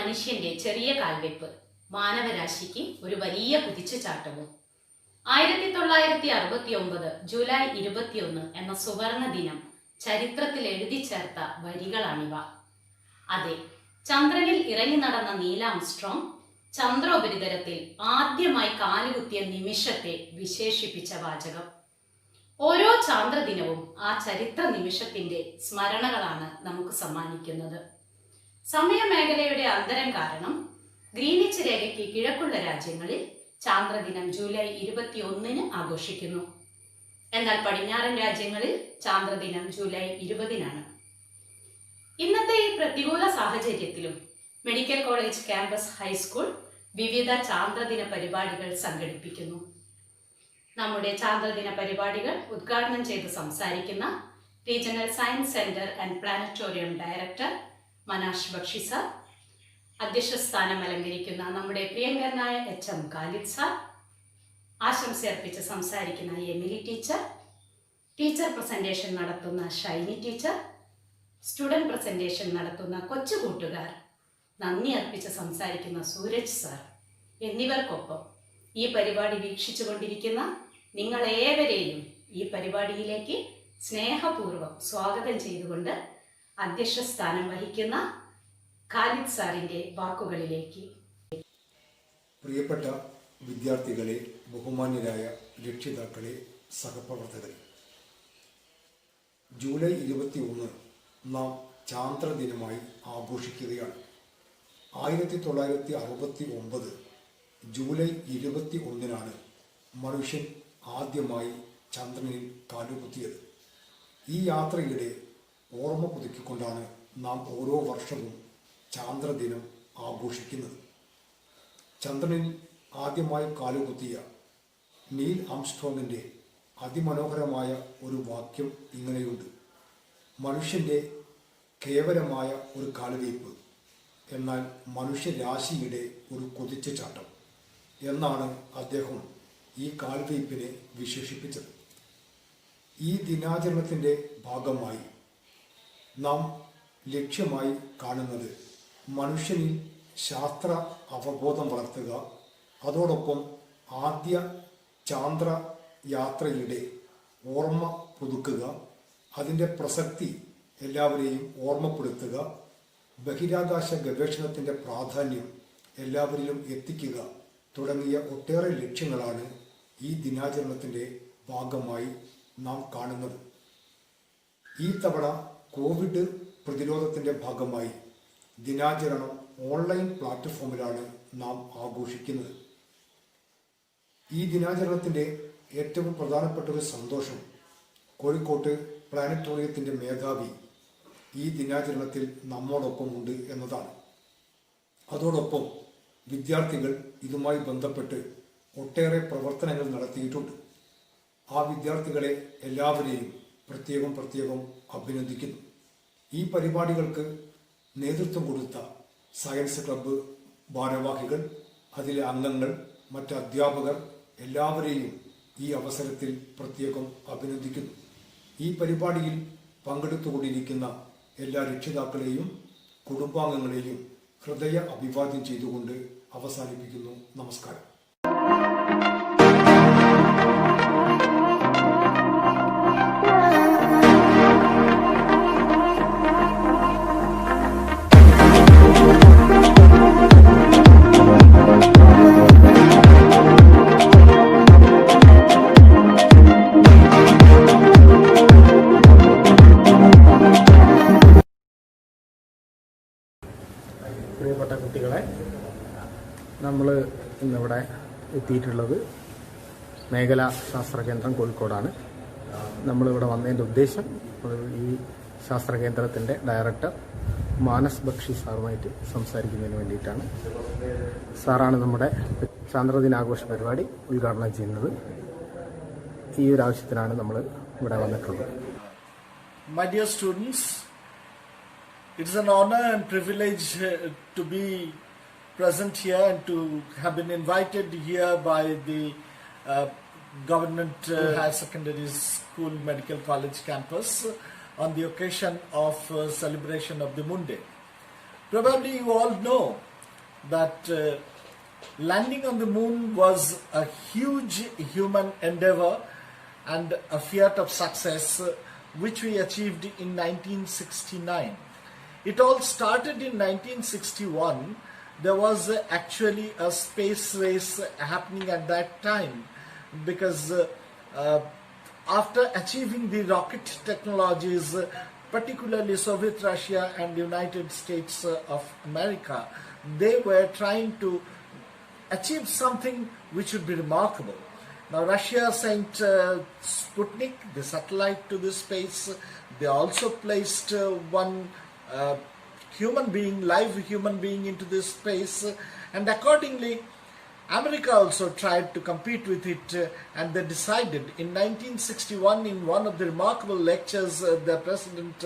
മനുഷ്യന്റെ ചെറിയ കാൽവെപ്പ് മാനവരാശിക്ക് ഒരു വലിയ കുതിച്ചുചാട്ടവും. 1969 ജൂലൈ 21 എന്ന സുവർണ ദിനം ചരിത്രത്തിൽ എഴുതി ചേർത്ത വരികളാണിവ. അതെ, ചന്ദ്രനിൽ ഇറങ്ങി നടന്ന നീൽ ആംസ്ട്രോങ് ചന്ദ്രോപരിതലത്തിൽ ആദ്യമായി കാലുകുത്തിയ നിമിഷത്തെ വിശേഷിപ്പിച്ച വാചകം. ഓരോ ചാന്ദ്രദിനവും ആ ചരിത്ര നിമിഷത്തിന്റെ സ്മരണകളാണ് നമുക്ക് സമ്മാനിക്കുന്നത്. സമയമേഖലയുടെ അന്തരം കാരണം ഗ്രീനിച്ച് രേഖയ്ക്ക് കിഴക്കുള്ള രാജ്യങ്ങളിൽ ചാന്ദ്രദിനം ജൂലൈ 21 ആഘോഷിക്കുന്നു. എന്നാൽ പടിഞ്ഞാറൻ രാജ്യങ്ങളിൽ ചാന്ദ്രദിനം ജൂലൈ 20 ഇന്നത്തെ ഈ പ്രതികൂല സാഹചര്യത്തിലും മെഡിക്കൽ കോളേജ് ക്യാമ്പസ് ഹൈസ്കൂൾ വിവിധ ചാന്ദ്രദിന പരിപാടികൾ സംഘടിപ്പിക്കുന്നു. നമ്മുടെ ചാന്ദ്രദിന പരിപാടികൾ ഉദ്ഘാടനം ചെയ്ത് സംസാരിക്കുന്ന regional science centre and planetarium director Manash Bakshi sir, അധ്യക്ഷ സ്ഥാനം അലങ്കരിക്കുന്ന നമ്മുടെ പ്രിയങ്കരനായ HM ഖാലിദ് സാർ, ആശംസയർപ്പിച്ച് സംസാരിക്കുന്ന എമിലി ടീച്ചർ, ടീച്ചർ പ്രസന്റേഷൻ നടത്തുന്ന ഷൈനി ടീച്ചർ, സ്റ്റുഡൻറ് പ്രസന്റേഷൻ നടത്തുന്ന കൊച്ചു കൂട്ടുകാർ, നന്ദി അർപ്പിച്ച് സംസാരിക്കുന്ന സൂരജ് സാർ എന്നിവർക്കൊപ്പം ഈ പരിപാടി വീക്ഷിച്ചു കൊണ്ടിരിക്കുന്ന നിങ്ങളേവരെയും ഈ പരിപാടിയിലേക്ക് സ്നേഹപൂർവ്വം സ്വാഗതം ചെയ്തുകൊണ്ട് അധ്യക്ഷ സ്ഥാനം വഹിക്കുന്ന ഖാലിദ് സാറിൻ്റെ വാക്കുകളിലേക്ക്. പ്രിയപ്പെട്ട വിദ്യാർത്ഥികളെ, ബഹുമാന്യരായ രക്ഷിതാക്കളെ, സഹപ്രവർത്തകരെ, ജൂലൈ 21 നാം ചാന്ദ്രദിനമായി ആഘോഷിക്കുകയാണ്. 1969 ജൂലൈ 21 മനുഷ്യൻ ആദ്യമായി ചന്ദ്രനിൽ കാലുകുത്തിയത്. ഈ യാത്രയുടെ ഓർമ്മ പുതുക്കിക്കൊണ്ടാണ് നാം ഓരോ വർഷവും ചാന്ദ്രദിനം ആഘോഷിക്കുന്നത്. ചന്ദ്രനിൽ ആദ്യമായി കാലുകുത്തിയ നീൽ ആംസ്ട്രോങ്ങിൻ്റെ അതിമനോഹരമായ ഒരു വാക്യം ഇങ്ങനെയുണ്ട്: മനുഷ്യൻ്റെ കേവലമായ ഒരു കാൽവയ്പ്, എന്നാൽ മനുഷ്യരാശിയുടെ ഒരു കുതിച്ചുചാട്ടം എന്നാണ് അദ്ദേഹം ഈ കാൽവയ്പിനെ വിശേഷിപ്പിച്ചത്. ഈ ദിനാചരണത്തിൻ്റെ ഭാഗമായി നാം ലക്ഷ്യമായി കാണുന്നത് മനുഷ്യനിൽ ശാസ്ത്ര അവബോധം വളർത്തുക, അതോടൊപ്പം ആദ്യ ചാന്ദ്ര യാത്രയുടെ ഓർമ്മ പുതുക്കുക, അതിൻ്റെ പ്രസക്തി എല്ലാവരെയും ഓർമ്മപ്പെടുത്തുക, ബഹിരാകാശ ഗവേഷണത്തിൻ്റെ പ്രാധാന്യം എല്ലാവരിലും എത്തിക്കുക തുടങ്ങിയ ഒട്ടേറെ ലക്ഷ്യങ്ങളാണ് ഈ ദിനാചരണത്തിൻ്റെ ഭാഗമായി നാം കാണുന്നത്. ഈ തവണ കോവിഡ് പ്രതിരോധത്തിൻ്റെ ഭാഗമായി ദിനാചരണം ഓൺലൈൻ പ്ലാറ്റ്ഫോമിലാണ് നാം ആഘോഷിക്കുന്നത്. ഈ ദിനാചരണത്തിൻ്റെ ഏറ്റവും പ്രധാനപ്പെട്ട ഒരു സന്തോഷം കോഴിക്കോട്ട് പ്ലാനറ്റോറിയത്തിൻ്റെ മേധാവി ഈ ദിനാചരണത്തിൽ നമ്മോടൊപ്പം ഉണ്ട് എന്നതാണ്. അതോടൊപ്പം വിദ്യാർത്ഥികൾ ഇതുമായി ബന്ധപ്പെട്ട് ഒട്ടേറെ പ്രവർത്തനങ്ങൾ നടത്തിയിട്ടുണ്ട്. ആ വിദ്യാർത്ഥികളെ എല്ലാവരെയും പ്രത്യേകം അഭിനന്ദിക്കുന്നു. ഈ പരിപാടികൾക്ക് നേതൃത്വം കൊടുത്ത സയൻസ് ക്ലബ്ബ് ഭാരവാഹികൾ, അതിലെ അംഗങ്ങൾ, മറ്റ് അധ്യാപകർ എല്ലാവരെയും ഈ അവസരത്തിൽ പ്രത്യേകം അഭിനന്ദിക്കുന്നു. ഈ പരിപാടിയിൽ പങ്കെടുത്തുകൊണ്ടിരിക്കുന്ന എല്ലാ രക്ഷിതാക്കളെയും കുടുംബാംഗങ്ങളെയും ഹൃദയ അഭിവാദ്യം ചെയ്തുകൊണ്ട് അവസാനിപ്പിക്കുന്നു. നമസ്കാരം. പ്രിയപ്പെട്ട കുട്ടികളെ, നമ്മൾ ഇന്നിവിടെ എത്തിയിട്ടുള്ളത് മേഖലാ ശാസ്ത്ര കേന്ദ്രം കോഴിക്കോടാണ്. നമ്മളിവിടെ വന്നതിൻ്റെ ഉദ്ദേശം ഈ ശാസ്ത്ര കേന്ദ്രത്തിൻ്റെ ഡയറക്ടർ മാനസ് ബക്ഷി സാറുമായിട്ട് സംസാരിക്കുന്നതിന് വേണ്ടിയിട്ടാണ്. സാറാണ് നമ്മുടെ ചാന്ദ്രദിനാഘോഷ പരിപാടി ഉദ്ഘാടനം ചെയ്യുന്നത്. ഈ ഒരു ആവശ്യത്തിനാണ് നമ്മൾ ഇവിടെ വന്നിട്ടുള്ളത്. My dear students, it is an honor and privilege to be present here and to have been invited here by the Government Higher Secondary School Medical College campus on the occasion of celebration of the Moon Day. Probably you all know that landing on the moon was a huge human endeavor and a fiat of success which we achieved in 1969. It all started in 1961. There was actually a space race happening at that time because after achieving the rocket technologies, particularly Soviet Russia and United States of America, they were trying to achieve something which would be remarkable. Now Russia sent Sputnik, the satellite, to the space. They also placed one human being, live human being, into this space, and accordingly America also tried to compete with it, and they decided in 1961, in one of the remarkable lectures, the President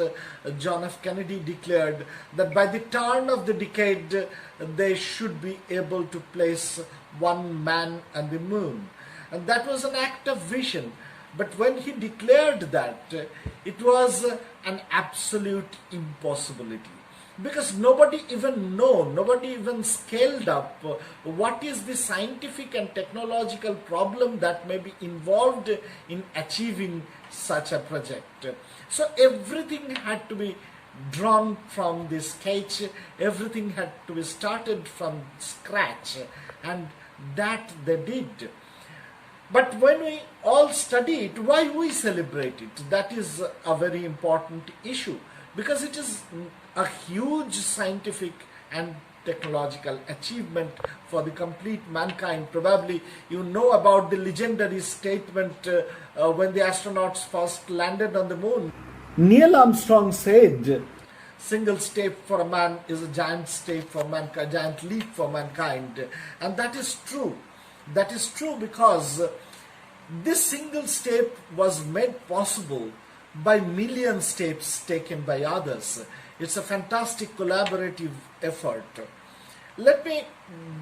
John F. Kennedy declared that by the turn of the decade they should be able to place one man on the moon. And that was an act of vision. But when he declared that, it was an absolute impossibility. Because nobody even scaled up what is the scientific and technological problem that may be involved in achieving such a project. So everything had to be drawn from the sketch, everything had to be started from scratch, and that they did. But when we all study it, why we celebrate it? That is a very important issue, because it is a huge scientific and technological achievement for the complete mankind. Probably you know about the legendary statement when the astronauts first landed on the moon. Neil Armstrong said, "Single step for a man is a giant step for mankind, giant leap for mankind." And that is true. That is true because this single step was made possible by million steps taken by others. It's a fantastic collaborative effort. Let me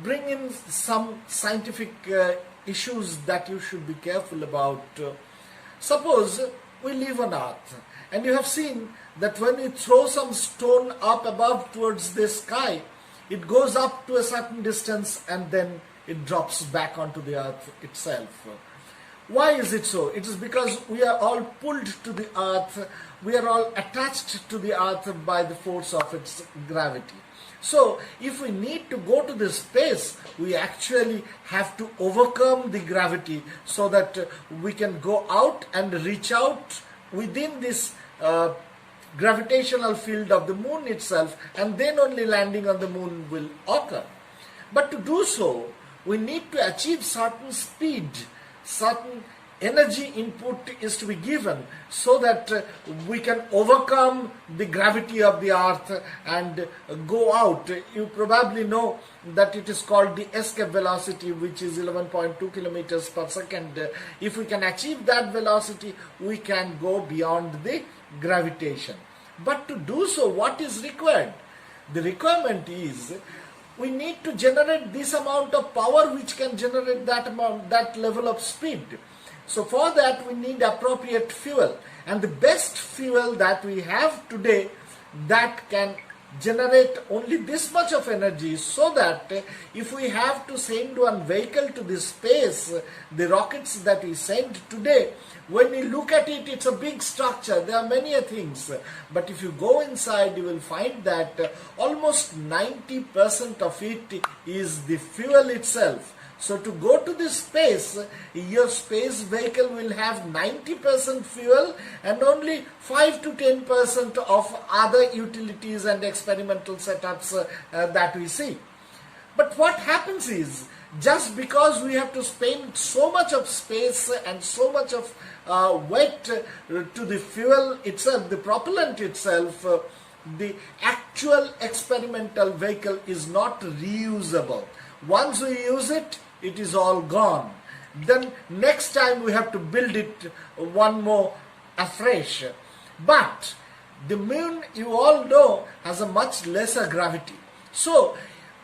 bring in some scientific issues that you should be careful about. Suppose we live on Earth, and you have seen that when we throw some stone up above towards the sky, it goes up to a certain distance and then it drops back onto the Earth itself. Why is it so? It is because we are all pulled to the Earth, we are all attached to the Earth by the force of its gravity. So, if we need to go to this space, we actually have to overcome the gravity so that we can go out and reach out within this gravitational field of the moon itself, and then only landing on the moon will occur. But to do so, we need to achieve certain speed, certain energy input is to be given so that we can overcome the gravity of the Earth and go out. You probably know that it is called the escape velocity, which is 11.2 kilometers per second. If we can achieve that velocity, we can go beyond the gravitation. But to do so, what is required? The requirement is we need to generate this amount of power which can generate that level of speed. So for that we need appropriate fuel, and the best fuel that we have today that can generate only this much of energy, so that if we have to send one vehicle to the space, the rockets that we send today, when you look at it, it's a big structure, there are many things, but if you go inside you will find that almost 90% of it is the fuel itself. So to go to this space, your space vehicle will have 90% fuel and only 5 to 10% of other utilities and experimental setups that we see. But what happens is, just because we have to spend so much of space and so much of weight to the fuel itself, the propellant itself, the actual experimental vehicle is not reusable. Once we use it, it is all gone. Then next time we have to build it one more afresh. But the moon, you all know, has a much lesser gravity. So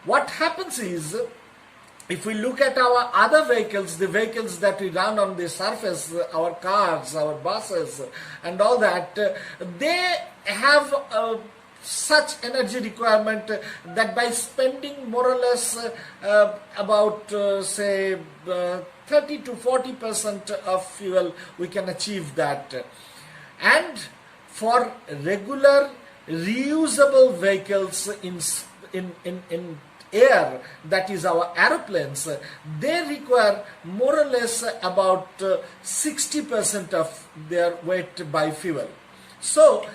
what happens is, if we look at our other vehicles, the vehicles that we run on the surface, our cars, our buses and all that, they have such energy requirement that by spending more or less about say 30 to 40% of fuel, we can achieve that. And for regular reusable vehicles in air, that is our aeroplanes, they require more or less about 60% of their weight by fuel. So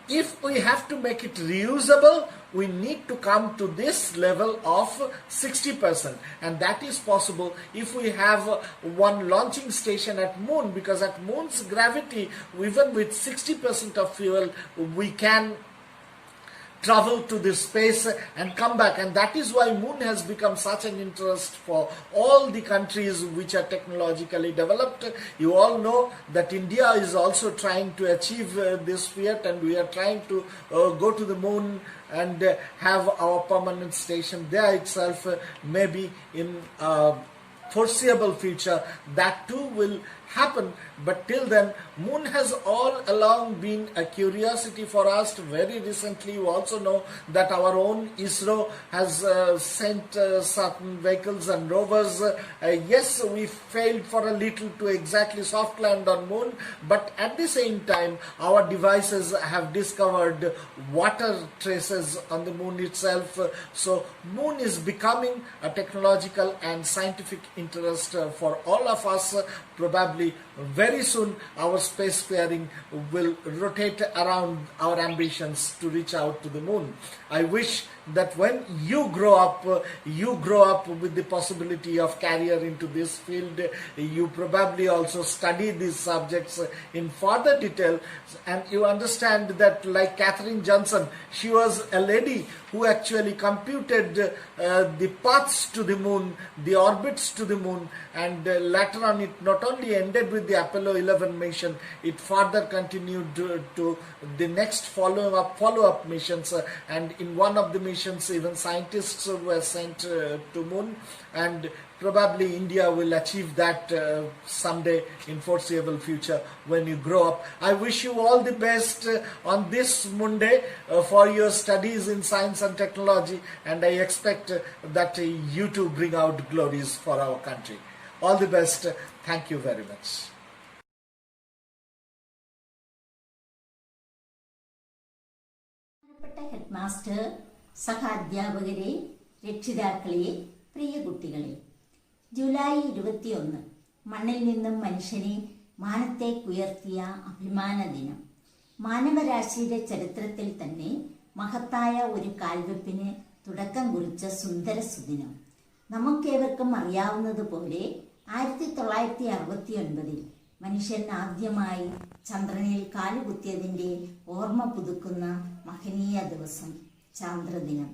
if we have to make it reusable, we need to come to this level of 60%, and that is possible if we have one launching station at moon, because at moon's gravity, even with 60% of fuel, we can travel to this space and come back. And that is why moon has become such an interest for all the countries which are technologically developed. You all know that India is also trying to achieve this feat, and we are trying to go to the moon and have our permanent station there itself, maybe in foreseeable future. That too will happen, but till then, moon has all along been a curiosity for us. Very recently, you also know that our own ISRO has sent certain vehicles and rovers. Yes, we failed for a little to exactly soft land on moon, but at the same time, our devices have discovered water traces on the moon itself. So moon is becoming a technological and scientific interest for all of us. Probably very soon our spacefaring will rotate around our ambitions to reach out to the moon. I wish that when you grow up with the possibility of career into this field. You probably also study these subjects in further detail, and you understand that, like Katherine Johnson, she was a lady who actually computed the paths to the moon, the orbits to the moon, and later on it not only ended with the Apollo 11 mission, it further continued to the next follow-up missions, and in one of the missions even scientists were sent to moon, and probably India will achieve that someday in foreseeable future when you grow up. I wish you all the best on this Monday for your studies in science and technology, and I expect that you too bring out glories for our country. All the best. Thank you very much. Head master, സഹാധ്യാപകരെ, രക്ഷിതാക്കളെ, പ്രിയ കുട്ടികളെ, July 21 മണ്ണിൽ നിന്നും മനുഷ്യനെ മാനത്തേക്കുയർത്തിയ അഭിമാന ദിനം. മാനവരാശിയുടെ ചരിത്രത്തിൽ തന്നെ മഹത്തായ ഒരു കാൽവെപ്പിന് തുടക്കം കുറിച്ച സുന്ദര സുദിനം. നമുക്കേവർക്കും അറിയാവുന്നതുപോലെ 1969 മനുഷ്യൻ ആദ്യമായി ചന്ദ്രനിൽ കാലുകുത്തിയതിൻ്റെ ഓർമ്മ പുതുക്കുന്ന മഹനീയ ദിവസം, ചാന്ദ്രദിനം.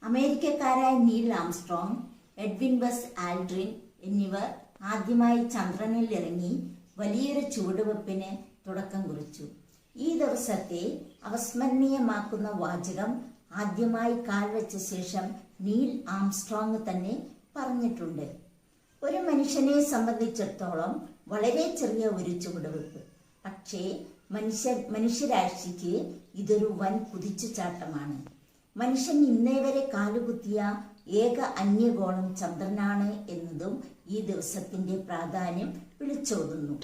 അമേരിക്കക്കാരായ Neil Armstrong, Edwin Buzz Aldrin എന്നിവർ ആദ്യമായി ചന്ദ്രനിൽ ഇറങ്ങി വലിയൊരു ചുവടുവെപ്പിന് തുടക്കം കുറിച്ചു. ഈ ദിവസത്തെ അവസ്മരണീയമാക്കുന്ന വാചകം ആദ്യമായി കാൽവെച്ച ശേഷം നീൽ ആംസ്ട്രോങ് തന്നെ പറഞ്ഞിട്ടുണ്ട്. ഒരു മനുഷ്യനെ സംബന്ധിച്ചിടത്തോളം വളരെ ചെറിയ ഒരു ചുവടുവെപ്പ്, പക്ഷേ മനുഷ്യരാശിക്ക് ഇതൊരു വൻ കുതിച്ചുചാട്ടമാണ്. മനുഷ്യൻ ഇന്നേ വരെ കാലുകുത്തിയ ഏക അന്യഗോളം ചന്ദ്രനാണ് എന്നതും ഈ ദിവസത്തിന്റെ പ്രാധാന്യം വിളിച്ചോതുന്നു.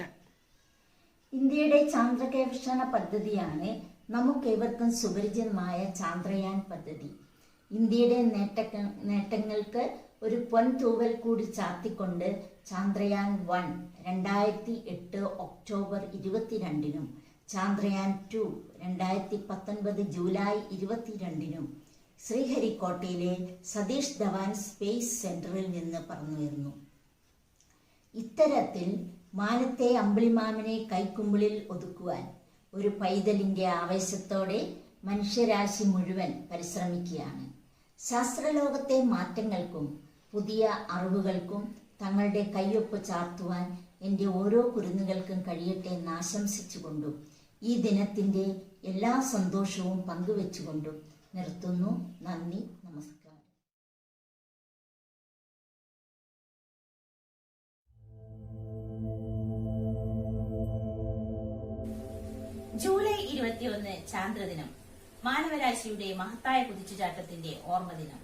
ഇന്ത്യയുടെ ചാന്ദ്രഗവേഷണ പദ്ധതിയാണ് നമുക്കേവർക്കും സുപരിചിതമായ ചാന്ദ്രയാൻ പദ്ധതി. ഇന്ത്യയുടെ നേട്ടങ്ങൾക്ക് ഒരു പൊൻതൂവൽ കൂടി ചാർത്തിക്കൊണ്ട് ചാന്ദ്രയാൻ 1 2008 ഒക്ടോബർ 22-നും ചാന്ദ്രയാൻ 2 2019 ജൂലൈ 22-നും ശ്രീഹരിക്കോട്ടയിലെ സതീഷ് ധവാൻ സ്പേസ് സെന്ററിൽ നിന്ന് പറന്നുയർന്നു. ഇത്തരത്തിൽ മാനത്തെ അമ്പിളിമാമനെ കൈക്കുമ്പിളിൽ ഒതുക്കുവാൻ ഒരു പൈതലിന്റെ ആവേശത്തോടെ മനുഷ്യരാശി മുഴുവൻ പരിശ്രമിക്കുകയാണ്. ശാസ്ത്രലോകത്തെ മാറ്റങ്ങൾക്കും പുതിയ അറിവുകൾക്കും തങ്ങളുടെ കയ്യൊപ്പ് ചാർത്തുവാൻ എൻ്റെ ഓരോ കുരുന്നുകൾക്കും കഴിയട്ടെ എന്ന് ആശംസിച്ചുകൊണ്ടും ഈ ദിനത്തിൻ്റെ എല്ലാ സന്തോഷവും പങ്കുവെച്ചുകൊണ്ടും നിർത്തുന്നു. നന്ദി, നമസ്കാരം. ജൂലൈ 21 ചാന്ദ്രദിനം. മാനവരാശിയുടെ മഹത്തായ കുതിച്ചുചാട്ടത്തിന്റെ ഓർമ്മദിനം.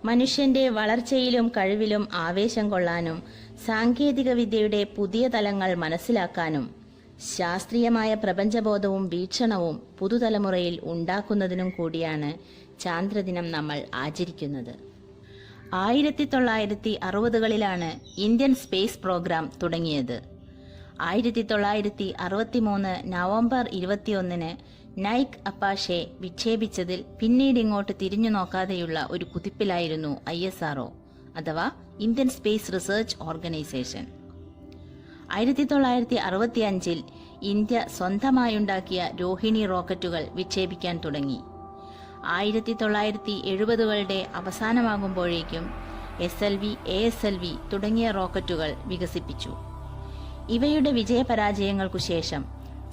മനുഷ്യന്റെ വളർച്ചയിലും കഴിവിലും ആവേശം കൊള്ളാനും സാങ്കേതിക വിദ്യയുടെ പുതിയ തലങ്ങൾ മനസ്സിലാക്കാനും ശാസ്ത്രീയമായ പ്രപഞ്ചബോധവും വീക്ഷണവും പുതുതലമുറയിൽ ഉണ്ടാക്കുന്നതിനും കൂടിയാണ് ചാന്ദ്രദിനം നമ്മൾ ആചരിക്കുന്നത്. 1960കളിലാണ് ഇന്ത്യൻ സ്പേസ് പ്രോഗ്രാം തുടങ്ങിയത്. 1963 നവംബർ 21 നൈക് അപ്പാഷെ വിക്ഷേപിച്ചതിൽ പിന്നീട് ഇങ്ങോട്ട് തിരിഞ്ഞു നോക്കാതെയുള്ള ഒരു കുതിപ്പിലായിരുന്നു ISRO അഥവാ Indian space research organisation. 1965 India സ്വന്തമായുണ്ടാക്കിയ രോഹിണി റോക്കറ്റുകൾ വിക്ഷേപിക്കാൻ തുടങ്ങി. 1970കളുടെ അവസാനമാകുമ്പോഴേക്കും SLV, ASLV തുടങ്ങിയ റോക്കറ്റുകൾ വികസിപ്പിച്ചു. ഇവയുടെ വിജയപരാജയങ്ങൾക്കു ശേഷം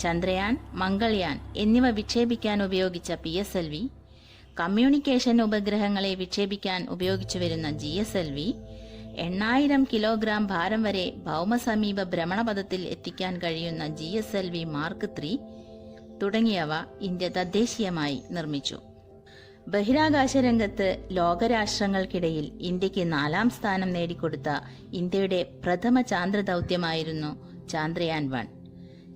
ചന്ദ്രയാൻ, മംഗൾയാൻ എന്നിവ വിക്ഷേപിക്കാൻ ഉപയോഗിച്ച PSLV, കമ്മ്യൂണിക്കേഷൻ ഉപഗ്രഹങ്ങളെ വിക്ഷേപിക്കാൻ ഉപയോഗിച്ചു വരുന്ന GSLV, 8000 കിലോഗ്രാം ഭാരം വരെ ഭൗമസമീപ ഭ്രമണപഥത്തിൽ എത്തിക്കാൻ കഴിയുന്ന GSLV Mark III തുടങ്ങിയവ ഇന്ത്യ തദ്ദേശീയമായി നിർമ്മിച്ചു. ബഹിരാകാശ രംഗത്ത് ലോകരാഷ്ട്രങ്ങൾക്കിടയിൽ ഇന്ത്യക്ക് 4ാം സ്ഥാനം നേടിക്കൊടുത്ത ഇന്ത്യയുടെ പ്രഥമ ചാന്ദ്രദൗത്യമായിരുന്നു ചാന്ദ്രയാൻ 1.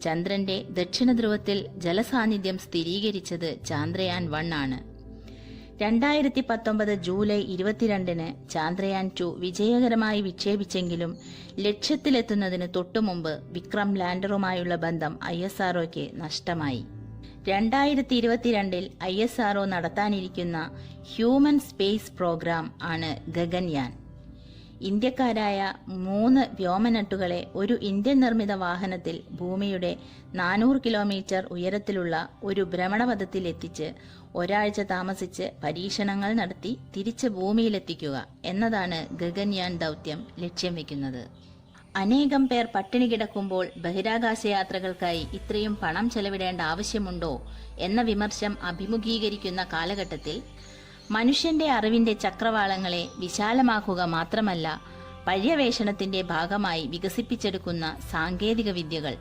ചന്ദ്രന്റെ ദക്ഷിണ ധ്രുവത്തിൽ ജലസാന്നിധ്യം സ്ഥിരീകരിച്ചത് ചാന്ദ്രയാൻ 1 ആണ്. 2019 ജൂലൈ 22 ചാന്ദ്രയാൻ 2 വിജയകരമായി വിക്ഷേപിച്ചെങ്കിലും ലക്ഷ്യത്തിലെത്തുന്നതിന് തൊട്ടുമുമ്പ് വിക്രം ലാൻഡറുമായുള്ള ബന്ധം ISROയ്ക്ക് നഷ്ടമായി. 2022 ISRO നടത്താനിരിക്കുന്ന ഹ്യൂമൻ സ്പേസ് പ്രോഗ്രാം ആണ് ഗഗൻയാൻ. ഇന്ത്യക്കാരായ 3 വ്യോമനട്ടുകളെ ഒരു ഇന്ത്യൻ നിർമ്മിത വാഹനത്തിൽ ഭൂമിയുടെ 400 കിലോമീറ്റർ ഉയരത്തിലുള്ള ഒരു ഭ്രമണപഥത്തിൽ എത്തിച്ച് ഒരാഴ്ച താമസിച്ച് പരീക്ഷണങ്ങൾ നടത്തി തിരിച്ച് ഭൂമിയിലെത്തിക്കുക എന്നതാണ് ഗഗൻയാൻ ദൗത്യം ലക്ഷ്യം വെക്കുന്നത്. അനേകം പേർ പട്ടിണി കിടക്കുമ്പോൾ ബഹിരാകാശ യാത്രകൾക്കായി ഇത്രയും പണം ചെലവിടേണ്ട ആവശ്യമുണ്ടോ എന്ന വിമർശം അഭിമുഖീകരിക്കുന്ന കാലഘട്ടത്തിൽ മനുഷ്യന്റെ അറിവിന്റെ ചക്രവാളങ്ങളെ വിശാലമാക്കുക മാത്രമല്ല, പര്യവേഷണത്തിന്റെ ഭാഗമായി വികസിപ്പിച്ചെടുക്കുന്ന സാങ്കേതിക വിദ്യകൾ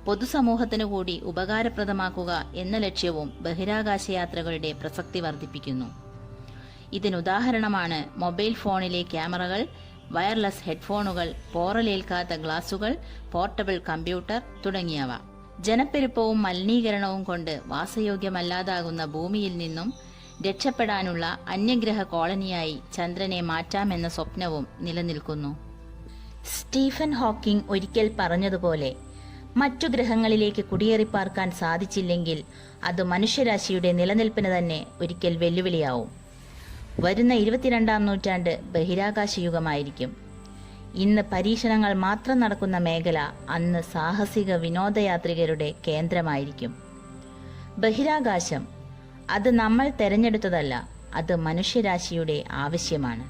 പൊതുസമൂഹത്തിനു കൂടി ഉപകാരപ്രദമാക്കുക എന്ന ലക്ഷ്യവും ബഹിരാകാശ യാത്രകളുടെ പ്രസക്തി വർദ്ധിപ്പിക്കുന്നു. ഇതിനുദാഹരണമാണ് മൊബൈൽ ഫോണിലെ ക്യാമറകൾ, വയർലെസ് ഹെഡ്ഫോണുകൾ, പോറലേൽക്കാത്ത ഗ്ലാസുകൾ, പോർട്ടബിൾ കമ്പ്യൂട്ടർ തുടങ്ങിയവ. ജനപ്പെരുപ്പവും മലിനീകരണവും കൊണ്ട് വാസയോഗ്യമല്ലാതാകുന്ന ഭൂമിയിൽ നിന്നും രക്ഷപ്പെടാനുള്ള അന്യഗ്രഹ കോളനിയായി ചന്ദ്രനെ മാറ്റാമെന്ന സ്വപ്നവും നിലനിൽക്കുന്നു. സ്റ്റീഫൻ ഹോക്കിംഗ് ഒരിക്കൽ പറഞ്ഞതുപോലെ, മറ്റു ഗ്രഹങ്ങളിലേക്ക് കുടിയേറിപ്പാർക്കാൻ സാധിച്ചില്ലെങ്കിൽ അത് മനുഷ്യരാശിയുടെ നിലനിൽപ്പിന് തന്നെ ഒരിക്കൽ വെല്ലുവിളിയാവും. വരുന്ന 22ാം നൂറ്റാണ്ട് ബഹിരാകാശ യുഗമായിരിക്കും. ഇന്ന് പരീക്ഷണങ്ങൾ മാത്രം നടക്കുന്ന മേഖല അന്ന് സാഹസിക വിനോദയാത്രികരുടെ കേന്ദ്രമായിരിക്കും. ബഹിരാകാശം അത് നമ്മൾ തെരഞ്ഞെടുത്തതല്ല, അത് മനുഷ്യരാശിയുടെ ആവശ്യമാണ്.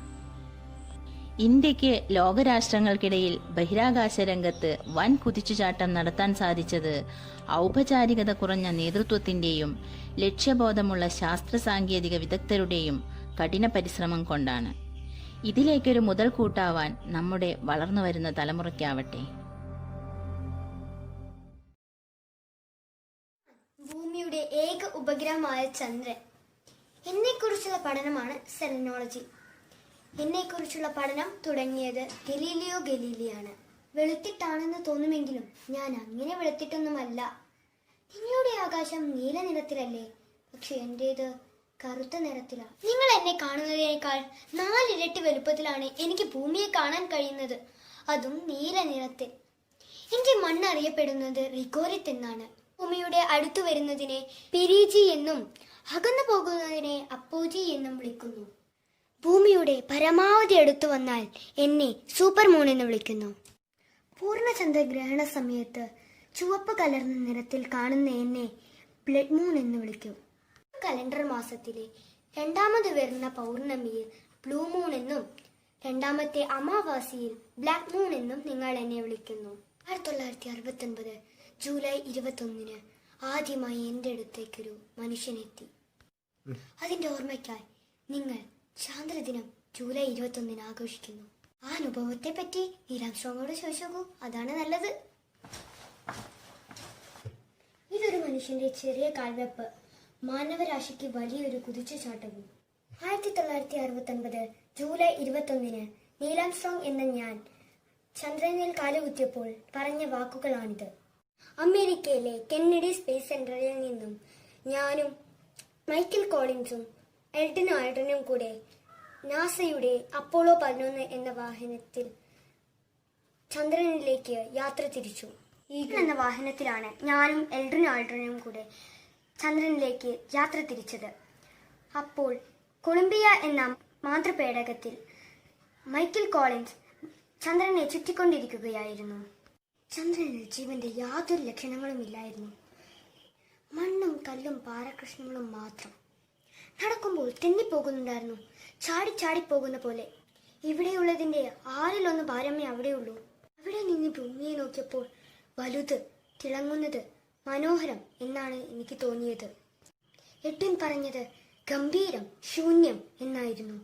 ഇന്ത്യക്ക് ലോകരാഷ്ട്രങ്ങൾക്കിടയിൽ ബഹിരാകാശ രംഗത്ത് വൻ കുതിച്ചുചാട്ടം നടത്താൻ സാധിച്ചത് ഔപചാരികത കുറഞ്ഞ നേതൃത്വത്തിന്റെയും ലക്ഷ്യബോധമുള്ള ശാസ്ത്ര സാങ്കേതിക വിദഗ്ധരുടെയും കഠിന പരിശ്രമം കൊണ്ടാണ്. ഇതിലേക്കൊരു മുതൽക്കൂട്ടാവാൻ നമ്മുടെ വളർന്നു വരുന്ന തലമുറയ്ക്കാവട്ടെ. ഭൂമിയുടെ ഏക ഉപഗ്രഹമായ ചന്ദ്രൻ. എന്നെക്കുറിച്ചുള്ള പഠനമാണ് സെലനോളജി. എന്നെക്കുറിച്ചുള്ള പഠനം തുടങ്ങിയത് ഗലീലിയോ ഗലീലിയാണ്. വെളുത്തിട്ടാണെന്ന് തോന്നുമെങ്കിലും ഞാൻ അങ്ങനെ വെളുത്തിട്ടൊന്നുമല്ല. നിങ്ങളുടെ ആകാശം നീല നിറത്തിലല്ലേ, പക്ഷെ എന്റേത് കറുത്ത നിറത്തിലാണ്. നിങ്ങൾ എന്നെ കാണുന്നതിനേക്കാൾ 4 ഇരട്ടി വലുപ്പത്തിലാണ് എനിക്ക് ഭൂമിയെ കാണാൻ കഴിയുന്നത്, അതും നീല നിറത്തിൽ. എന്റെ മണ്ണ് അറിയപ്പെടുന്നത് റിഗോരിത്ത് എന്നാണ്. ഭൂമിയുടെ അടുത്തു വരുന്നതിനെ പിരീജി എന്നും അകന്നു പോകുന്നതിനെ അപ്പോജി എന്നും വിളിക്കുന്നു. ഭൂമിയുടെ പരമാവധി അടുത്തു വന്നാൽ എന്നെ സൂപ്പർ മൂൺ എന്ന് വിളിക്കുന്നു. പൂർണ്ണചന്ദ്രഗ്രഹണ സമയത്ത് ചുവപ്പ് കലർന്ന നിറത്തിൽ കാണുന്ന എന്നെ ബ്ലഡ് മൂൺ എന്ന് വിളിക്കും. കലണ്ടർ മാസത്തിലെ 2ാമത് വരുന്ന പൗർണമിയിൽ ബ്ലൂ മൂൺ എന്നും 2ാമത്തെ അമാവാസിയിൽ ബ്ലാക്ക് മൂൺ എന്നും നിങ്ങൾ എന്നെ വിളിക്കുന്നു. 1969 ജൂലൈ 21 ആദ്യമായി എൻ്റെ അടുത്തേക്കൊരു മനുഷ്യനെത്തി. അതിൻ്റെ ഓർമ്മയ്ക്കായി നിങ്ങൾ ചാന്ദ്രദിനം ജൂലൈ 21 ആഘോഷിക്കുന്നു. ആ അനുഭവത്തെ പറ്റി നീൽ ആംസ്ട്രോങ്ങോട് ചോദിച്ചോക്കൂ, അതാണ് നല്ലത്. ഇതൊരു മനുഷ്യന്റെ ചെറിയ കാൽവെപ്പ്. മാനവരാശിക്ക് വലിയൊരു കുതിച്ചുചാട്ടവും. 1969 ജൂലൈ 21 നീൽ ആംസ്ട്രോങ് എന്ന ഞാൻ ചന്ദ്രനിൽ കാലുകുത്തിയപ്പോൾ പറഞ്ഞ വാക്കുകളാണിത്. അമേരിക്കയിലെ കെന്നഡി സ്പേസ് സെന്ററിൽ നിന്നും ഞാനും മൈക്കൽ കോളിൻസും എൽഡൻ ആൾഡ്രിനും കൂടെ നാസയുടെ അപ്പോളോ 11 എന്ന വാഹനത്തിൽ ചന്ദ്രനിലേക്ക് യാത്ര തിരിച്ചു. ഈഗിൾ എന്ന വാഹനത്തിലാണ് ഞാനും എൽഡ്രിൻ ആൾഡ്രിനും കൂടെ ചന്ദ്രനിലേക്ക് യാത്ര തിരിച്ചത്. അപ്പോൾ കൊളംബിയ എന്ന മാതൃപേടകത്തിൽ മൈക്കൽ കോളിൻസ് ചന്ദ്രനെ ചുറ്റിക്കൊണ്ടിരിക്കുകയായിരുന്നു. ചന്ദ്രനിൽ ജീവന്റെ യാതൊരു ലക്ഷണങ്ങളും ഇല്ലായിരുന്നു. മണ്ണും കല്ലും പാറകഷ്ണങ്ങളും മാത്രം. നടക്കുമ്പോൾ തെന്നിപ്പോകുന്നുണ്ടായിരുന്നു, ചാടിപ്പോകുന്ന പോലെ. ഇവിടെയുള്ളതിന്റെ 1/6 ഭാരമേ അവിടെയുള്ളൂ. അവിടെ നിന്ന് ഭൂമിയെ നോക്കിയപ്പോൾ വലുത്, തിളങ്ങുന്നത്, മനോഹരം എന്നാണ് എനിക്ക് തോന്നിയത്. എഡ്വിൻ പറഞ്ഞത് ഗംഭീരം, ശൂന്യം എന്നായിരുന്നു.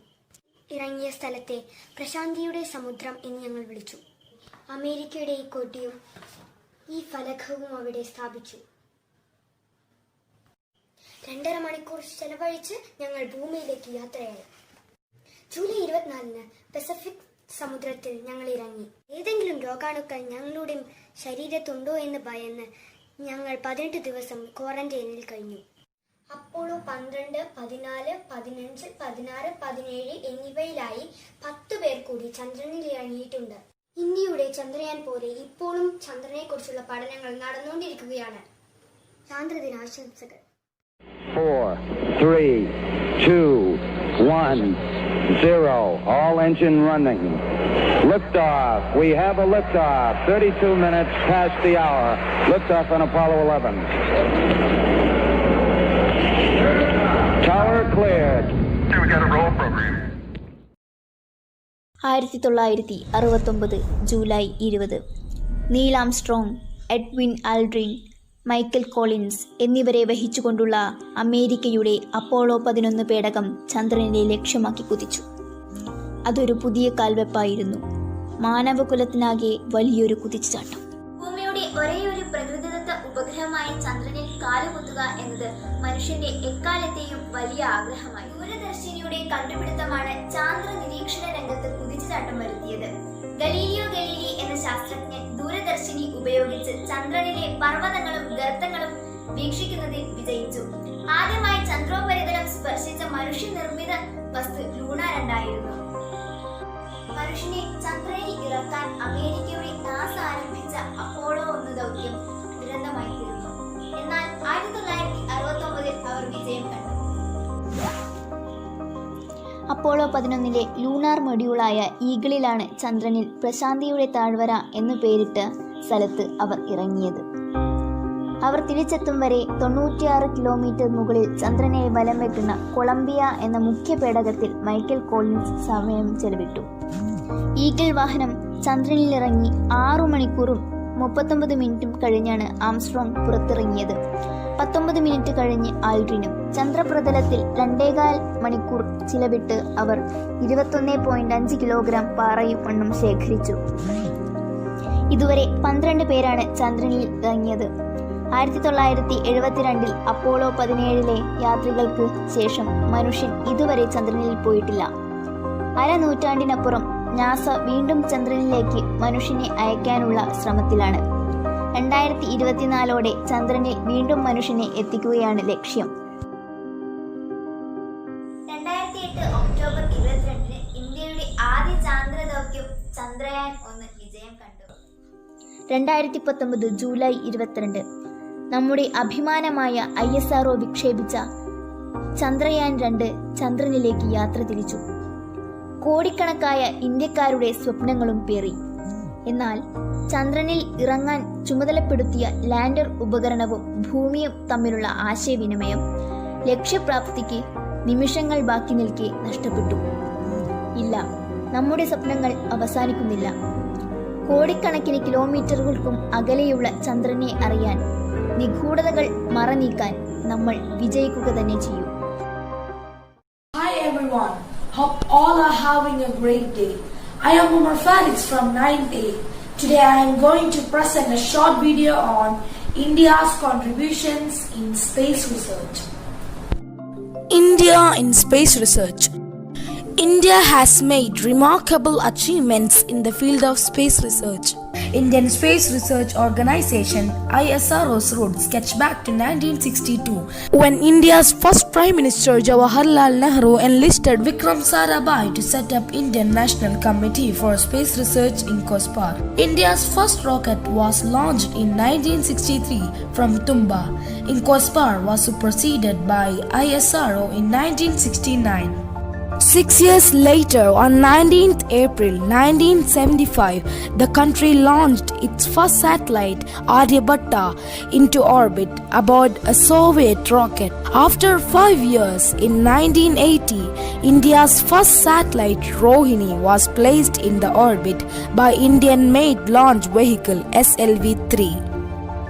ഇറങ്ങിയ സ്ഥലത്തെ പ്രശാന്തിയുടെ സമുദ്രം എന്ന് ഞങ്ങൾ വിളിച്ചു. അമേരിക്കയുടെ ഈ കൊടിയും ഈ ഫലകവും അവിടെ സ്ഥാപിച്ചു. 2.5 മണിക്കൂർ ചെലവഴിച്ച് ഞങ്ങൾ ഭൂമിയിലേക്ക് യാത്രയായി. ജൂലൈ 24 പസഫിക് സമുദ്രത്തിൽ ഞങ്ങൾ ഇറങ്ങി. ഏതെങ്കിലും രോഗാണുക്കൾ ഞങ്ങളുടെ ശരീരത്തുണ്ടോ എന്ന് ഭയന്ന് ഞങ്ങൾ 18 ദിവസം ക്വാറന്റൈനിൽ കഴിഞ്ഞു. അപ്പോളോ 12, 14, 15, 16, 17 എന്നിവയിലായി 10 പേർ കൂടി ചന്ദ്രനിൽ ഇറങ്ങിയിട്ടുണ്ട്. ഇന്ത്യയുടെ ചന്ദ്രയാൻ പോലെ ഇപ്പോഴും ചന്ദ്രനെ കുറിച്ചുള്ള പഠനങ്ങൾ നടന്നുകൊണ്ടിരിക്കുകയാണ്. ചാന്ദ്രദിനാശംസകൾ. 4, 3, 2, 1, 0. All engine running. Liftoff. We have a liftoff. 32 minutes past the hour. Liftoff on Apollo 11. Tower cleared. We got a roll program. 1969 July 20 Neil Armstrong, Edwin Aldrin, Michael Collins എന്നിവരെ വഹിച്ചുകൊണ്ടുള്ള അമേരിക്കയുടെ അപ്പോളോ 11 പേടകം ചന്ദ്രനെ ലക്ഷ്യമാക്കി കുതിച്ചു. അതൊരു പുതിയ കാൽവെപ്പായിരുന്നു. മാനവകുലത്തിനാകെ വലിയൊരു കുതിച്ചുചാട്ടം. ഭൂമിയുടെ ഒരേയൊരു പ്രകൃതിദത്ത ഉപഗ്രഹമായ ചന്ദ്രനിൽ കാലുകുത്തുക എന്നത് മനുഷ്യന്റെ എക്കാലത്തെയും വലിയ ആഗ്രഹമായി. ദൂരദർശിനിയുടെ കണ്ടുപിടുത്തമാണ് ചാന്ദ്ര നിരീക്ഷണ രംഗത്ത് കുതിച്ചുചാട്ടം വരുത്തിയത്. ഗലീലിയോ ഗലീലി എന്ന ശാസ്ത്രജ്ഞൻ ദൂരദർശിനി ഉപയോഗിച്ച് ചന്ദ്രനിലെ പർവ്വതങ്ങളും ഗർത്തങ്ങളും വീക്ഷിക്കുന്നതിൽ വിജയിച്ചു. ആദ്യമായി ചന്ദ്രോപരിതലം സ്പർശിച്ച മനുഷ്യനിർമ്മിത വസ്തു ലൂണ 2 ആയിരുന്നു. മനുഷ്യനെ ചന്ദ്രനിൽ ഇറക്കാൻ അമേരിക്കയുടെ നാസ ആരംഭിച്ച അപ്പോളോ 1 ദൗത്യം ദുരന്തമായി തീർന്നു. എന്നാൽ 1969 അവർ വിജയം കണ്ടു. അപ്പോളോ 11 ലൂണാർ മൊഡ്യൂളായ ഈഗിളിലാണ് ചന്ദ്രനിൽ പ്രശാന്തിയുടെ താഴ്വര എന്നു പേരിട്ട സ്ഥലത്ത് അവർ ഇറങ്ങിയത്. അവർ തിരിച്ചെത്തും വരെ 96 കിലോമീറ്റർ മുകളിൽ ചന്ദ്രനെ വലം വെക്കുന്ന കൊളംബിയ എന്ന മുഖ്യ പേടകത്തിൽ മൈക്കൽ കോളിൻസ് സമയം ചെലവിട്ടു. ഈഗിൾ വാഹനം ചന്ദ്രനിലിറങ്ങി 6 മണിക്കൂറും 39 മിനിറ്റും കഴിഞ്ഞാണ് ആംസ്ട്രോങ് പുറത്തിറങ്ങിയത്. 19 മിനിറ്റ് കഴിഞ്ഞ് ആൾഡ്രിനും. ചന്ദ്രപ്രതലത്തിൽ 2.25 മണിക്കൂർ ചിലവിട്ട് അവർ 21.5 കിലോഗ്രാം പാറയും മണ്ണും ശേഖരിച്ചു. ഇതുവരെ 12 പേരാണ് ചന്ദ്രനിൽ ഇറങ്ങിയത്. 1972 അപ്പോളോ 17 യാത്രികൾക്ക് ശേഷം മനുഷ്യൻ ഇതുവരെ ചന്ദ്രനിൽ പോയിട്ടില്ല. അരനൂറ്റാണ്ടിനപ്പുറം നാസ വീണ്ടും ചന്ദ്രനിലേക്ക് മനുഷ്യനെ അയക്കാനുള്ള ശ്രമത്തിലാണ്. 2024 ചന്ദ്രനിൽ വീണ്ടും മനുഷ്യനെ എത്തിക്കുകയാണ് ലക്ഷ്യം. 2008 ഒക്ടോബർ 22 ഇന്ത്യയുടെ ആദ്യ ചാന്ദ്ര ദൗത്യം ചന്ദ്രയാൻ 1 വിജയം കണ്ടു. 2019 ജൂലൈ 22 നമ്മുടെ അഭിമാനമായ ISRO വിക്ഷേപിച്ച ചന്ദ്രയാൻ 2 ചന്ദ്രനിലേക്ക് യാത്ര തിരിച്ചു. കോടിക്കണക്കായ ഇന്ത്യക്കാരുടെ സ്വപ്നങ്ങളും പേറി. എന്നാൽ ചന്ദ്രനിൽ ഇറങ്ങാൻ ചുമതലപ്പെടുത്തിയ ലാൻഡർ ഉപകരണവും ഭൂമിയും തമ്മിലുള്ള ആശയവിനിമയം ലക്ഷ്യപ്രാപ്തിക്ക് നിമിഷങ്ങൾ ബാക്കി നിൽക്കെ നഷ്ടപ്പെട്ടു. ഇല്ല, നമ്മുടെ സ്വപ്നങ്ങൾ അവസാനിക്കുന്നില്ല. കോടിക്കണക്കിന് കിലോമീറ്ററുകൾക്കും അകലെയുള്ള ചന്ദ്രനെ അറിയാൻ, നിഗൂഢതകൾ മറനീക്കാൻ നമ്മൾ വിജയിക്കുക തന്നെ ചെയ്യും. Hi everyone, hope all are having a great day. I am Umar Faris from 9th A. Today I am going to present a short video on India's contributions in space research. India in space research. India has made remarkable achievements in the field of space research. Indian Space Research Organization ISRO's roots sketch back to 1962 when India's first Prime Minister Jawaharlal Nehru enlisted Vikram Sarabhai to set up Indian National Committee for Space Research in COSPAR. India's first rocket was launched in 1963 from Tumba in COSPAR was superseded by ISRO in 1969. 6 years later, on 19th April 1975, the country launched its first satellite, Aryabhatta, into orbit aboard a Soviet rocket. After 5 years, in 1980, India's first satellite, Rohini, was placed in the orbit by Indian-made launch vehicle SLV-3.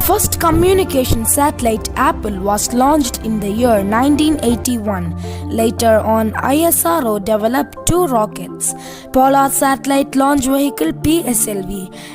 First communication satellite Apple was launched in the year 1981. Later on, ISRO developed two rockets, Polar Satellite Launch Vehicle PSLV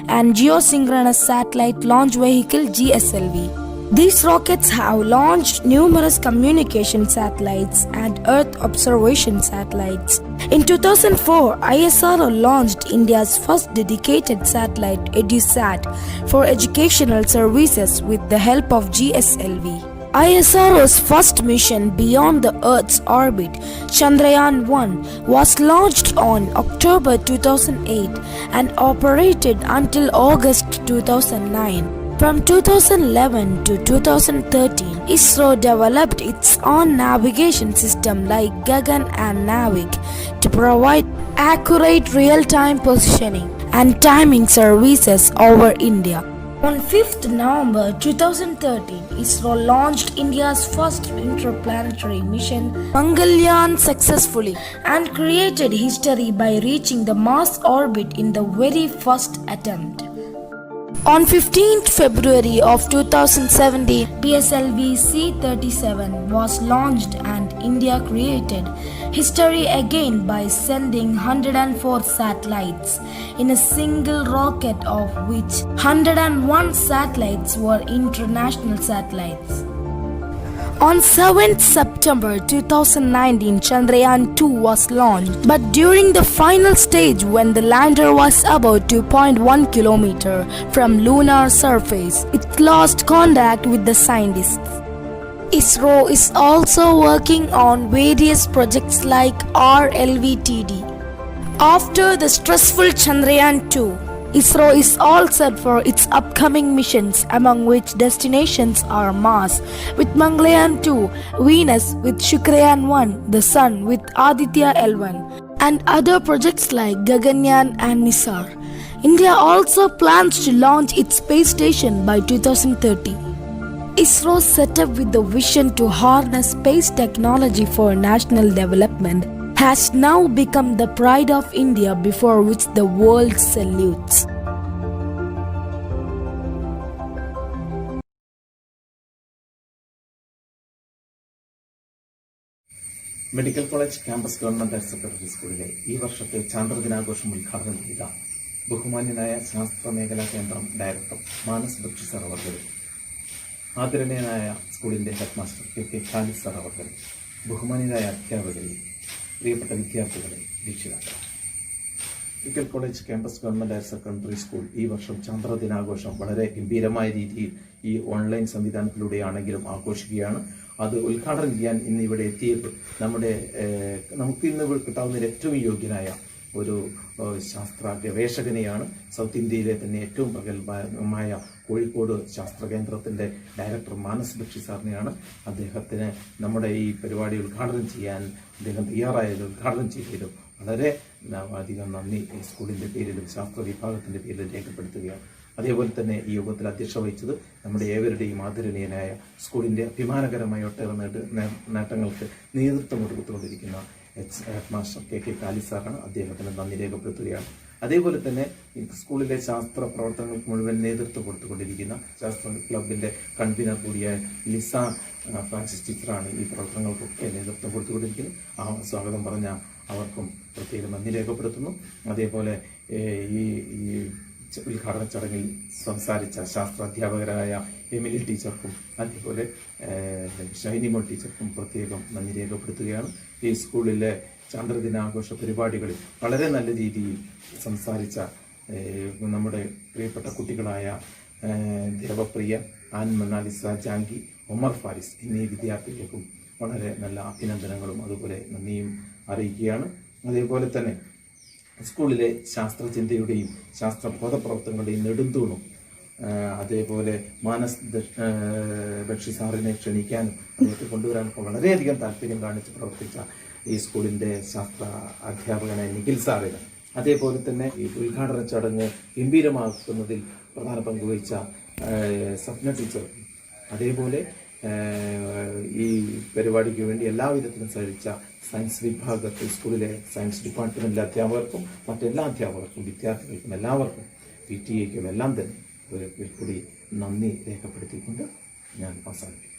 and Geosynchronous Satellite Launch Vehicle GSLV. These rockets have launched numerous communication satellites and Earth observation satellites. In 2004, ISRO launched India's first dedicated satellite, EduSat, for educational services with the help of GSLV. ISRO's first mission beyond the Earth's orbit, Chandrayaan-1, was launched on October 2008 and operated until August 2009. From 2011 to 2013, ISRO developed its own navigation system like Gagan and Navig to provide accurate real-time positioning and timing services over India. On 5th November 2013, ISRO launched India's first interplanetary mission, Mangalyaan, successfully and created history by reaching the Mars orbit in the very first attempt. On 15th February of 2017, PSLV C-37 was launched and India created history again by sending 104 satellites in a single rocket, of which 101 satellites were international satellites. On 7th September 2019, Chandrayaan-2 was launched, but during the final stage when the lander was about 2.1 km from lunar surface, it lost contact with the scientists. ISRO is also working on various projects like RLVTD. After the stressful Chandrayaan-2, ISRO is all set for its upcoming missions, among which destinations are Mars with Mangalyaan-2, Venus with Shukrayaan-1, the Sun with Aditya L1, and other projects like Gaganyaan and Nisar. India also plans to launch its space station by 2030. ISRO set up with the vision to harness space technology for national development has now become the pride of India, before which the world salutes. Medical college campus government higher secondary സ്കൂളിലെ ഈ വർഷത്തെ ചാന്ദ്രദിനാഘോഷം ഉദ്ഘാടനം ചെയ്ത ബഹുമാന്യനായ ശാസ്ത്ര മേഖലാ കേന്ദ്രം director Manas Bakshi sir അവർകൾ, ആദരണീയനായ സ്കൂളിന്റെ head master K Khalid sir അവർകൾ, ബഹുമാന്യരായ അധ്യാപകരെ, പ്രിയപ്പെട്ട വിദ്യാർത്ഥികളെ, രക്ഷിതാക്കളെ, medical college campus government higher secondary school ഈ വർഷം ചാന്ദ്രദിനാഘോഷം വളരെ ഗംഭീരമായ രീതിയിൽ ഈ ഓൺലൈൻ സംവിധാനത്തിലൂടെയാണെങ്കിലും ആഘോഷിക്കുകയാണ്. അത് ഉദ്ഘാടനം ചെയ്യാൻ ഇന്ന് ഇവിടെ എത്തിയത് നമുക്ക് ഇന്ന് കിട്ടാവുന്നതിൽ ഏറ്റവും യോഗ്യനായ ഒരു ശാസ്ത്ര ഗവേഷകനെയാണ്. സൗത്ത് ഇന്ത്യയിലെ തന്നെ ഏറ്റവും പ്രഗത്ഭമായ കോഴിക്കോട് ശാസ്ത്ര കേന്ദ്രത്തിന്റെ ഡയറക്ടർ മാനസ് ബക്ഷി സാറിനെയാണ്. അദ്ദേഹത്തിന് നമ്മുടെ ഈ പരിപാടി ഉദ്ഘാടനം ചെയ്യാൻ അദ്ദേഹം തയ്യാറായതിൽ, ഉദ്ഘാടനം ചെയ്തതിലും വളരെ അധികം നന്ദി സ്കൂളിന്റെ പേരിലും ശാസ്ത്ര വിഭാഗത്തിന്റെ പേരിലും രേഖപ്പെടുത്തുകയാണ്. അതേപോലെ തന്നെ ഈ യോഗത്തിൽ അധ്യക്ഷത വഹിച്ചത് നമ്മുടെ ഏവരുടെയും ആദരണീയനായ സ്കൂളിന്റെ അഭിമാനകരമായ ഒട്ടേറെ നേട്ടങ്ങൾക്ക് നേതൃത്വം കൊടുത്തുകൊണ്ടിരിക്കുന്ന ഹെഡ് മാസ്റ്റർ കെ ഖാലിദ് സാറാണ്. അദ്ദേഹത്തിന് നന്ദി രേഖപ്പെടുത്തുകയാണ്. അതേപോലെ തന്നെ സ്കൂളിലെ ശാസ്ത്ര പ്രവർത്തനങ്ങൾക്ക് മുഴുവൻ നേതൃത്വം കൊടുത്തുകൊണ്ടിരിക്കുന്ന ശാസ്ത്ര ക്ലബിന്റെ കൺവീനർ കൂടിയായ ലിസ ഫ്രാൻസിസ് ടീച്ചറാണ് ഈ പ്രവർത്തനങ്ങൾക്കൊക്കെ നേതൃത്വം കൊടുത്തുകൊണ്ടിരിക്കുന്നത്. ആ സ്വാഗതം പറഞ്ഞ അവർക്കും പ്രത്യേകം നന്ദി രേഖപ്പെടുത്തുന്നു. അതേപോലെ ഈ ഉദ്ഘാടന ചടങ്ങിൽ സംസാരിച്ച ശാസ്ത്ര അധ്യാപകരായ എമിലി ടീച്ചർക്കും അതേപോലെ ഷൈനിമോൾ ടീച്ചർക്കും പ്രത്യേകം നന്ദി രേഖപ്പെടുത്തുകയാണ്. ഈ സ്കൂളിലെ ചാന്ദ്രദിനാഘോഷ പരിപാടികളിൽ വളരെ നല്ല രീതിയിൽ സംസാരിച്ച നമ്മുടെ പ്രിയപ്പെട്ട കുട്ടികളായ ദേവപ്രിയ, ആൻ മൊണാലിസ, ജാങ്കി, ഒമർ ഫാരിസ് എന്നീ വിദ്യാർത്ഥികൾക്കും വളരെ നല്ല അഭിനന്ദനങ്ങളും അതുപോലെ നന്ദിയും അറിയിക്കുകയാണ്. അതേപോലെ തന്നെ സ്കൂളിലെ ശാസ്ത്രചിന്തയുടെയും ശാസ്ത്രബോധ പ്രവർത്തനങ്ങളുടെയും നെടുന്തൂണും അതേപോലെ മാനസ് ബക്ഷി സാറിനെ ക്ഷണിക്കാനും അദ്ദേഹത്തെ കൊണ്ടുവരാനൊക്കെ വളരെയധികം താല്പര്യം കാണിച്ച് പ്രവർത്തിച്ച ഈ സ്കൂളിൻ്റെ ശാസ്ത്ര അധ്യാപകനായ നിഖിൽ സാറിന്, അതേപോലെ തന്നെ ഈ ഉദ്ഘാടന ചടങ്ങ് ഗംഭീരമാക്കുന്നതിൽ പ്രധാന പങ്കുവഹിച്ച സ്വപ്ന ടീച്ചർ, അതേപോലെ ഈ പരിപാടിക്ക് വേണ്ടി എല്ലാവിധത്തിലും സഹകരിച്ച സയൻസ് വിഭാഗത്തിൽ സ്കൂളിലെ സയൻസ് ഡിപ്പാർട്ട്മെൻറ്റിലെ അധ്യാപകർക്കും മറ്റെല്ലാ അധ്യാപകർക്കും വിദ്യാർത്ഥികൾക്കും എല്ലാവർക്കും PTA ക്കും എല്ലാം തന്നെ ഒരിക്കൽ കൂടി നന്ദി രേഖപ്പെടുത്തിക്കൊണ്ട് ഞാൻ അവസാനിപ്പിക്കും.